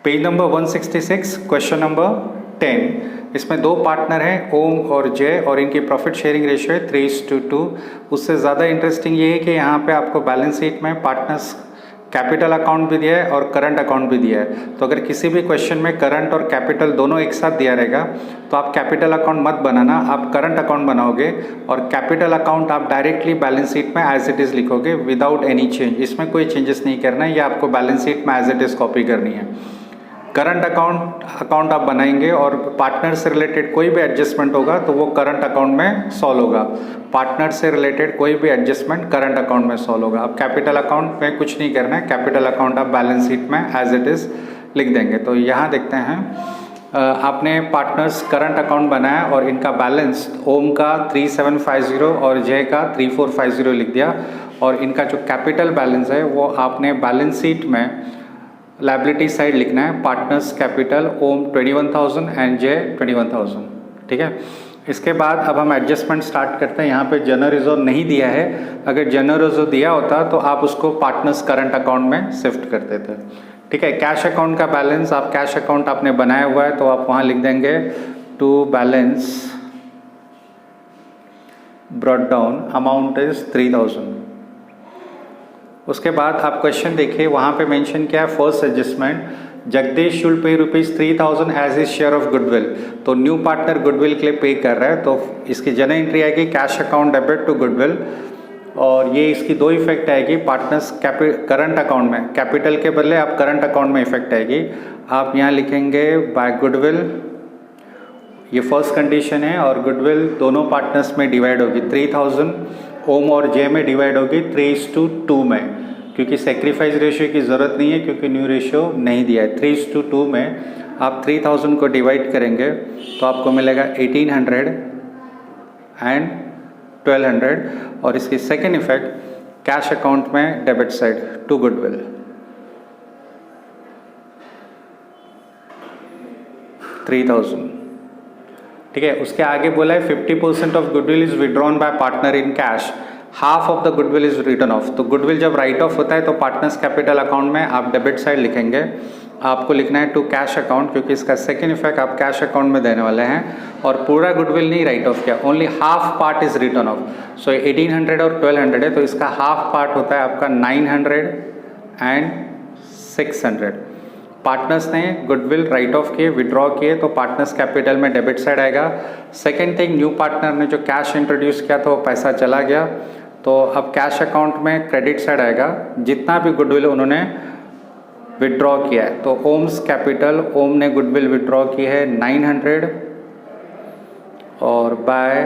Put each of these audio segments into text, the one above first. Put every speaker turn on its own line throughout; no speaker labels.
Page number 166, question number 10। इसमें दो partner हैं ओम और जय और इनकी प्रॉफिट शेयरिंग रेशियो है 3:2। उससे ज़्यादा इंटरेस्टिंग ये है कि यहाँ पे आपको बैलेंस शीट में पार्टनर्स कैपिटल अकाउंट भी दिया है और करंट अकाउंट भी दिया है। तो अगर किसी भी क्वेश्चन में करंट और कैपिटल दोनों एक साथ दिया रहेगा तो आप कैपिटल अकाउंट मत बनाना, आप करंट अकाउंट बनाओगे और कैपिटल अकाउंट आप डायरेक्टली बैलेंस शीट में एज इट इज़ लिखोगे विदाउट एनी चेंज। इसमें कोई चेंजेस नहीं करना है, ये आपको बैलेंस शीट में एज इट इज़ कॉपी करनी है। करंट अकाउंट आप बनाएंगे और पार्टनर से रिलेटेड कोई भी एडजस्टमेंट होगा तो वो करंट अकाउंट में सॉल्व होगा। पार्टनर से रिलेटेड कोई भी एडजस्टमेंट करंट अकाउंट में सॉल्व होगा। अब कैपिटल अकाउंट में कुछ नहीं करना है, कैपिटल अकाउंट आप बैलेंस शीट में एज इट इज़ लिख देंगे। तो यहाँ देखते हैं आपने पार्टनर्स करंट अकाउंट बनाया और इनका बैलेंस ओम का 3750 और जय का 3450 लिख दिया और इनका जो कैपिटल बैलेंस है वो आपने बैलेंस शीट में लायबिलिटी साइड लिखना है। पार्टनर्स कैपिटल ओम 21,000 एंड जे 21,000। ठीक है, इसके बाद अब हम एडजस्टमेंट स्टार्ट करते हैं। यहाँ पे जनरल रिजर्व नहीं दिया है, अगर जनरल रिजर्व दिया होता तो आप उसको पार्टनर्स करंट अकाउंट में शिफ्ट करते थे। ठीक है, कैश अकाउंट का बैलेंस आप कैश अकाउंट आपने बनाया हुआ है तो आप वहाँ लिख देंगे to balance brought down amount is 3,000। उसके बाद आप क्वेश्चन देखिए, वहाँ पे मेंशन किया है first adjustment Jagdish should pay ₹3,000 as his share of goodwill. तो न्यू पार्टनर गुडविल के लिए पे कर रहा है तो इसकी जनरल एंट्री आएगी cash account debit to goodwill और ये इसकी दो इफेक्ट आएगी पार्टनर्स करंट अकाउंट में, कैपिटल के बदले आप करंट अकाउंट में इफेक्ट आएगी। आप यहाँ लिखेंगे बाय गुडविल, ये फर्स्ट कंडीशन है और गुडविल दोनों पार्टनर्स में डिवाइड होगी 3,000 ओम और जे में डिवाइड होगी 3:2 में, क्योंकि सेक्रीफाइस रेशियो की ज़रूरत नहीं है क्योंकि न्यू रेशियो नहीं दिया है। 3:2 में आप 3,000 को डिवाइड करेंगे तो आपको मिलेगा 1,800 एंड 1,200 और इसकी सेकेंड इफेक्ट कैश अकाउंट में डेबिट साइड टू गुडविल 3,000। ठीक है, उसके आगे बोला है 50% of goodwill is withdrawn bye partner in cash, half of the goodwill is written of. तो गुडविल जब राइट ऑफ होता है तो पार्टनर्स कैपिटल अकाउंट में आप डेबिट साइड लिखेंगे, आपको लिखना है टू कैश अकाउंट क्योंकि इसका सेकेंड इफेक्ट आप कैश अकाउंट में देने वाले हैं और पूरा गुडविल नहीं राइट ऑफ किया, only half part is written off. So 1,800 और 1,200 है तो इसका हाफ पार्ट होता है आपका 900 एंड 600। पार्टनर्स ने गुडविल राइट ऑफ किए, विड्रॉ किए तो पार्टनर्स कैपिटल में डेबिट साइड आएगा। सेकेंड थिंग, न्यू पार्टनर ने जो कैश इंट्रोड्यूस किया था वो पैसा चला गया तो अब कैश अकाउंट में क्रेडिट साइड आएगा जितना भी गुडविल उन्होंने विड्रॉ किया है। तो ओम्स कैपिटल, ओम ने गुडविल विड्रॉ की है 900 और बाय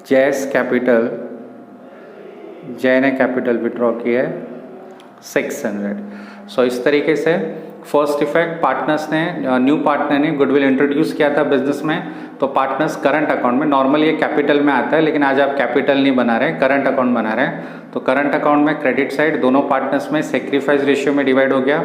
जैस कैपिटल, जय ने कैपिटल विड्रॉ की है 600। सो इस तरीके से फर्स्ट इफेक्ट पार्टनर्स ने, न्यू पार्टनर ने गुडविल इंट्रोड्यूस किया था बिजनेस में तो पार्टनर्स करंट अकाउंट में, नॉर्मली ये कैपिटल में आता है लेकिन आज आप कैपिटल नहीं बना रहे हैं, करंट अकाउंट बना रहे हैं। तो करंट अकाउंट में क्रेडिट साइड दोनों पार्टनर्स में सेक्रीफाइस रेशियो में डिवाइड हो गया।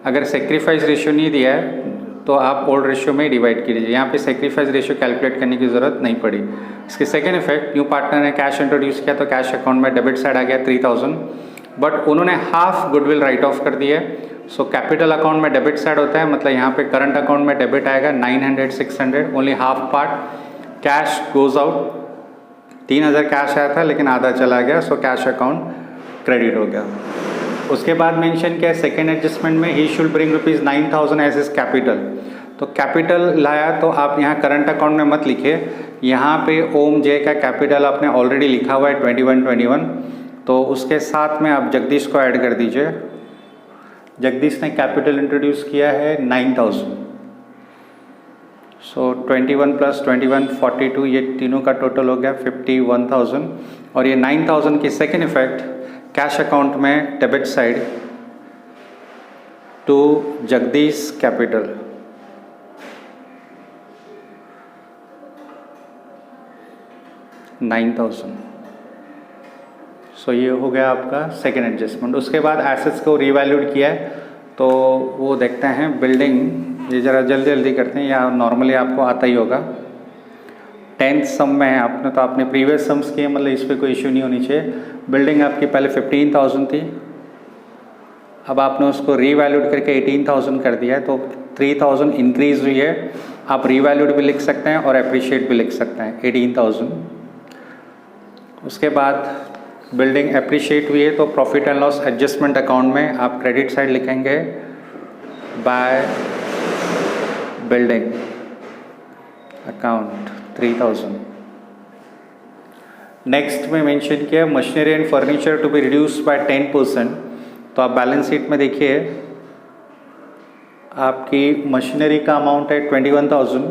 अगर सेक्रीफाइस रेशियो नहीं दिया है तो आप ओल्ड रेशियो में डिवाइड कीजिए, यहाँ पे सेक्रीफाइस रेशियो कैलकुलेट करने की ज़रूरत नहीं पड़ी। इसकी सेकेंड इफेक्ट, न्यू पार्टनर ने कैश इंट्रोड्यूस किया तो कैश अकाउंट में डेबिट साइड आ गया 3,000 बट उन्होंने हाफ गुडविल राइट ऑफ कर दिया है। सो कैपिटल अकाउंट में डेबिट साइड होता है, मतलब यहाँ पे करंट अकाउंट में डेबिट आएगा 900 600, only half part cash goes out. 3,000 cash आया था लेकिन आधा चला गया सो कैश अकाउंट क्रेडिट हो गया। उसके बाद मेंशन किया सेकेंड एडजस्टमेंट में ही should bring ₹9,000 as his capital. तो कैपिटल लाया तो आप यहाँ करंट अकाउंट में मत लिखिए, यहाँ पे ओम जे का कैपिटल आपने ऑलरेडी लिखा हुआ है 21, तो उसके साथ में आप जगदीश को ऐड कर दीजिए। जगदीश ने कैपिटल इंट्रोड्यूस किया है 9,000, सो 21 + 21 42, ये तीनों का टोटल हो गया 51,000 और ये 9,000 की सेकेंड इफेक्ट कैश अकाउंट में debit side to Jagdish capital 9,000। So ये हो गया आपका सेकेंड एडजस्टमेंट। उसके बाद एसेट्स को रीवैल्यूड किया है तो वो देखते हैं बिल्डिंग, ये ज़रा जल्दी जल्दी करते हैं या नॉर्मली आपको आता ही होगा। 10th सम में है आपने, तो आपने प्रीवियस सम्स किए, मतलब इस पर कोई इशू नहीं होनी चाहिए। बिल्डिंग आपकी पहले 15,000 थी, अब आपने उसको रीवैल्यूड करके 18,000 कर दिया है, तो 3,000 इंक्रीज हुई है। आप रीवैल्यूड भी लिख सकते हैं और एप्रिशिएट भी लिख सकते हैं 18,000। उसके बाद बिल्डिंग एप्रिशिएट हुई है तो profit and loss adjustment account में आप क्रेडिट साइड लिखेंगे बाय बिल्डिंग अकाउंट 3,000। नेक्स्ट में मेंशन किया machinery and furniture to be reduced by 10%। तो आप बैलेंस शीट में देखिए आपकी मशीनरी का अमाउंट है 21,000,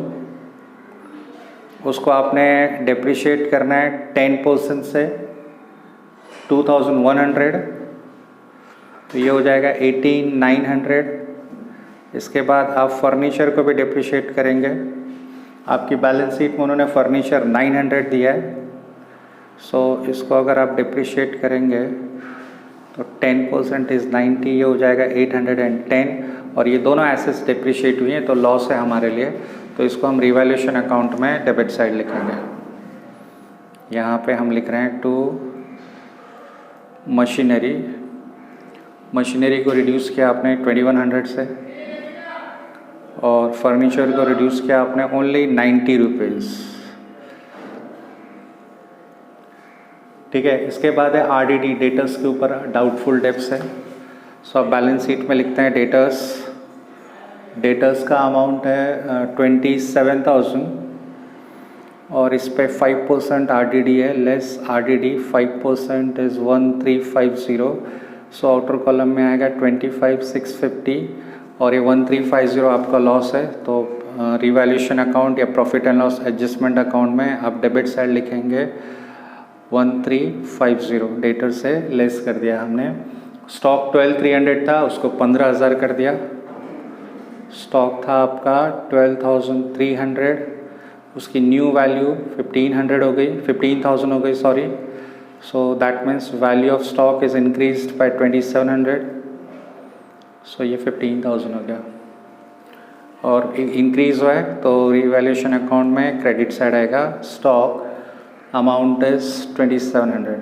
उसको आपने डेप्रिशिएट करना है 10% से 2,100, तो ये हो जाएगा 18,900। इसके बाद आप फर्नीचर को भी डेप्रिशिएट करेंगे। आपकी बैलेंस शीट में उन्होंने फर्नीचर 900 दिया है, सो इसको अगर आप डेप्रिशिएट करेंगे तो 10% इज़ 90, ये हो जाएगा 810। और ये दोनों एसेट्स डेप्रिशिएट हुई हैं तो लॉस है हमारे लिए, तो इसको हम रिवैल्यूएशन अकाउंट में डेबिट साइड लिखेंगे। यहाँ पे हम लिख रहे हैं टू मशीनरी, मशीनरी को रिड्यूस किया आपने 2100 से और फर्नीचर को रिड्यूस किया आपने ओनली 90 रुपीज़। ठीक है, इसके बाद है RDD, डेटर्स के ऊपर डाउटफुल डेब्ट्स है। सो आप बैलेंस शीट में लिखते हैं डेटर्स का अमाउंट है 27,000 और इस पे 5% RDD है, less RDD 5% is 1350। So outer column में आएगा 25,650 और ये 1350 आपका लॉस है। तो रिवैल्यूएशन अकाउंट या profit and loss adjustment account में आप डेबिट साइड लिखेंगे 1350, डेटर से लेस कर दिया हमने। स्टॉक 12,300 था, उसको 15,000 कर दिया। स्टॉक था आपका 12,300, उसकी न्यू वैल्यू 15,000 हो गई sorry. So that means value of stock is increased by 2,700। सो ये 15,000 हो गया और इंक्रीज हुआ है तो रिवैल्यूएशन अकाउंट में क्रेडिट साइड आएगा, स्टॉक अमाउंट इज 2,700।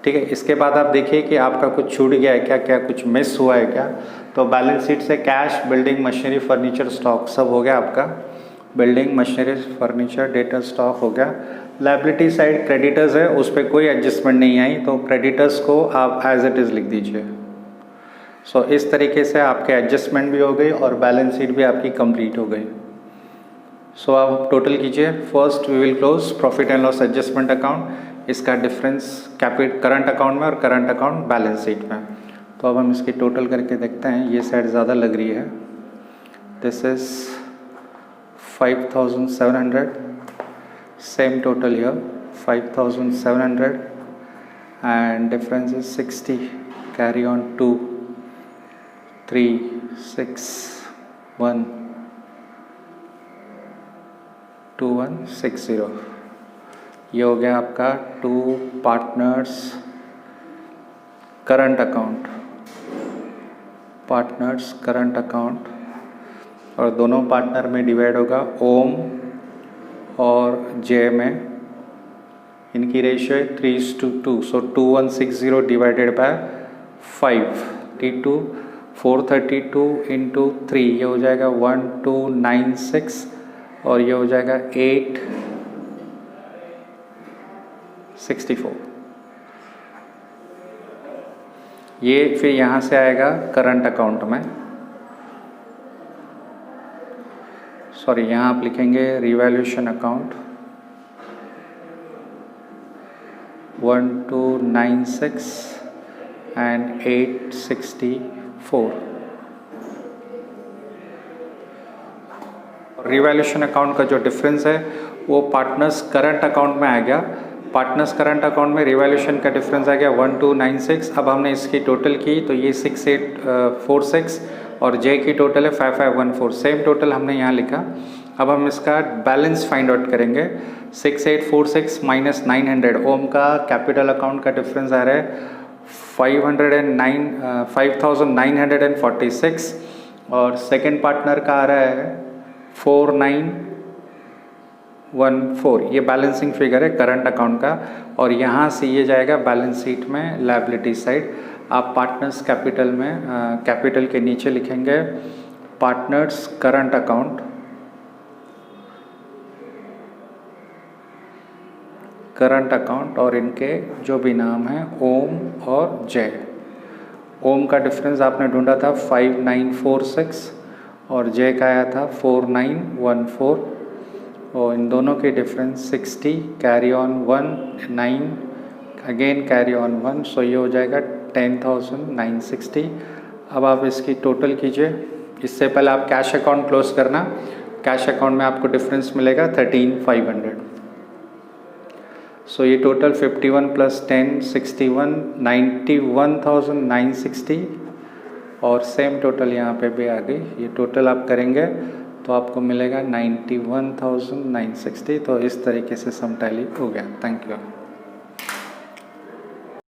ठीक है, इसके बाद आप देखिए कि आपका कुछ छूट गया है क्या, क्या कुछ मिस हुआ है क्या। तो बैलेंस शीट से cash, building, machinery, furniture, stock सब हो गया आपका। Building, machinery, furniture, debtor, stock हो गया। लायबिलिटी साइड क्रेडिटर्स है, उस पर कोई एडजस्टमेंट नहीं आई, तो क्रेडिटर्स को आप एज इट इज़ लिख दीजिए। सो इस तरीके से आपके एडजस्टमेंट भी हो गई और बैलेंस शीट भी आपकी कंप्लीट हो गई। सो आप टोटल कीजिए। First we will close profit and loss adjustment account, इसका डिफरेंस करंट अकाउंट में और करंट अकाउंट बैलेंस शीट में। तो अब हम इसकी टोटल करके देखते हैं, ये साइड ज़्यादा लग रही है। This is 5,700, same total here 5,700 and difference is 60, carry on 2 3 6 1 2160। ये हो गया आपका to partners current account, partners current account, और दोनों पार्टनर में डिवाइड होगा ओम और जे में। इनकी रेशियो है 3:2, सो 2160 डिवाइडेड बाय 5, T2 432 इंटू 3, ये हो जाएगा 1296 और ये हो जाएगा 864। ये फिर यहाँ से आएगा करंट अकाउंट में, सॉरी यहाँ आप लिखेंगे revaluation account 1296 and 864। Revaluation account का जो डिफरेंस है वो पार्टनर्स करंट अकाउंट में आ गया। पार्टनर्स करंट अकाउंट में रिवैल्यूएशन का डिफरेंस आ गया 1296। अब हमने इसकी टोटल की तो ये 6846 और जे की टोटल है 5514, सेम टोटल हमने यहाँ लिखा। अब हम इसका बैलेंस फाइंड आउट करेंगे। 6846 माइनस 900, ओम का कैपिटल अकाउंट का डिफरेंस आ रहा है 5946 और सेकेंड पार्टनर का आ रहा है 4914। ये बैलेंसिंग फिगर है करंट अकाउंट का और यहाँ से ये जाएगा बैलेंस शीट में लायबिलिटी साइड। आप पार्टनर्स कैपिटल में कैपिटल के नीचे लिखेंगे partners current account, current account और इनके जो भी नाम हैं ओम और जय। ओम का डिफरेंस आपने ढूंढा था 5946 और जय का आया था 4914 और इन दोनों के difference 60 carry on 1 9 again carry on 1, सो ये हो जाएगा 10,960। अब आप इसकी टोटल कीजिए। इससे पहले आप कैश अकाउंट क्लोज करना। कैश अकाउंट में आपको डिफरेंस मिलेगा 13,500। सो ये टोटल 51 + 10 61 91,960 और सेम टोटल यहाँ पे भी आ गई। ये टोटल आप करेंगे तो आपको मिलेगा 91,960। तो इस तरीके से सम टैली हो गया। Thank you.